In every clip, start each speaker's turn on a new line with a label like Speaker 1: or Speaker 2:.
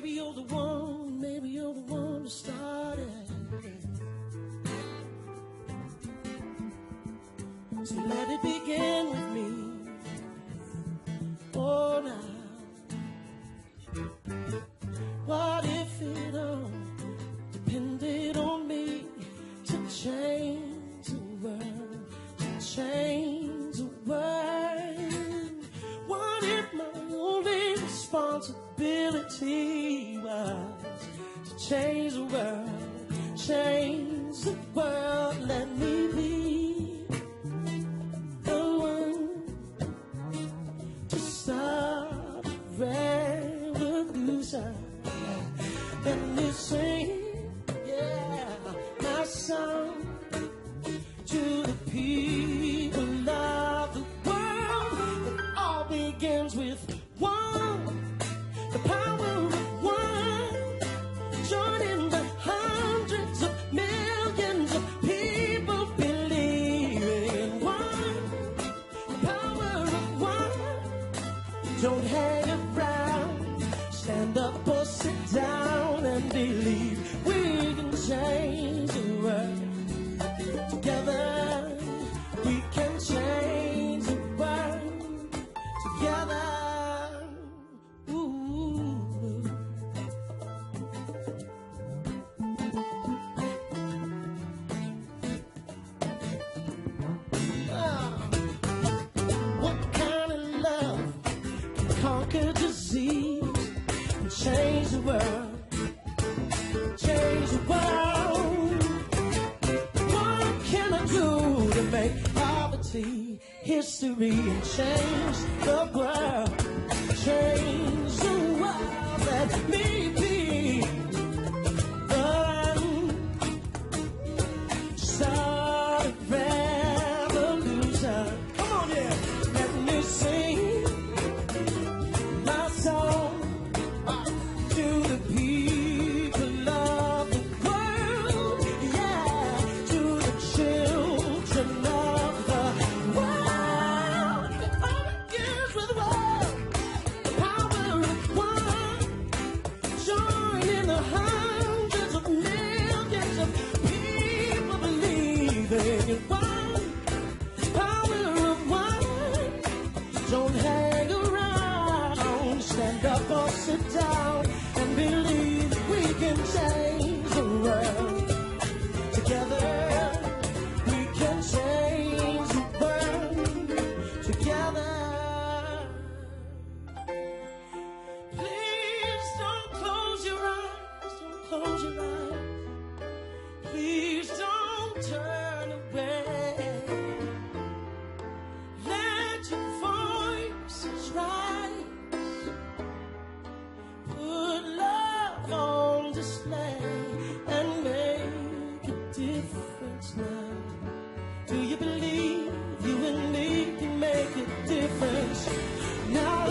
Speaker 1: Maybe you're the one who started. So let it begin with me. Oh, now. What if it all depended on me to change the world, to change the world? What if my only responsibility was to change the world, change the world? Let me be the one to start a revolution. Let me sing, yeah, my song to the people of the world. It all begins with one, the power of one, joining the hundreds of millions of people believing in one, the power of one. Don't hang around, stand up or sit down and believe we can change the world. Together we can change the world. Together, ooh. What kind of love can conquer disease and change the world? Change the world. What can I do to make poverty history and change the world? Change the world. Let me be the one. Start a revolution. Come on, yeah. Let me sing my song to the people of the world, yeah, to the children of the world. It all begins with one, the power of one, joining the hundreds of millions of people believing in one, power of one. Don't hang around, stand up or sit down and believe we can change the world. Together we can change the world. Together. Please don't close your eyes, don't close your eyes. Please don't turn away. Let your voices rise. Put love on display and make a difference now. Do you believe you and me can make a difference now?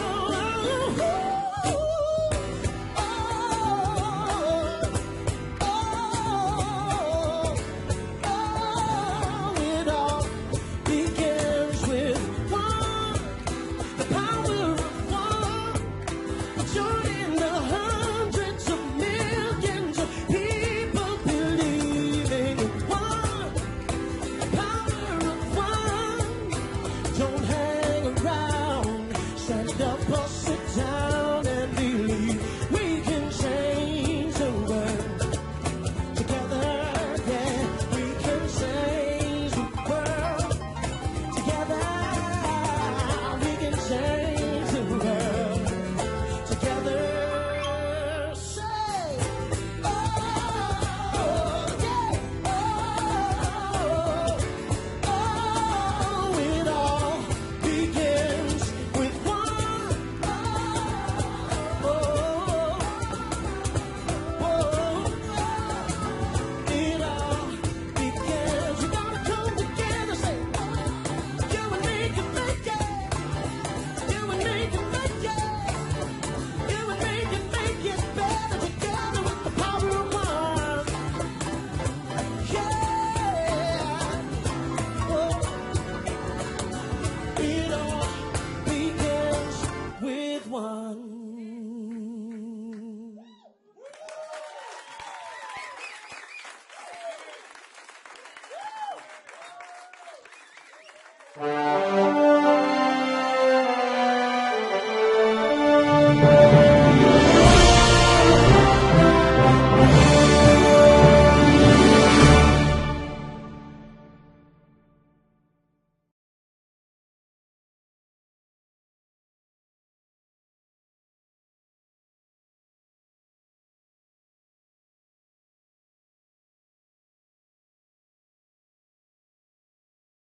Speaker 1: It all begins with one, the power of one, joining the hundreds of millions of people believing in one, the power of one.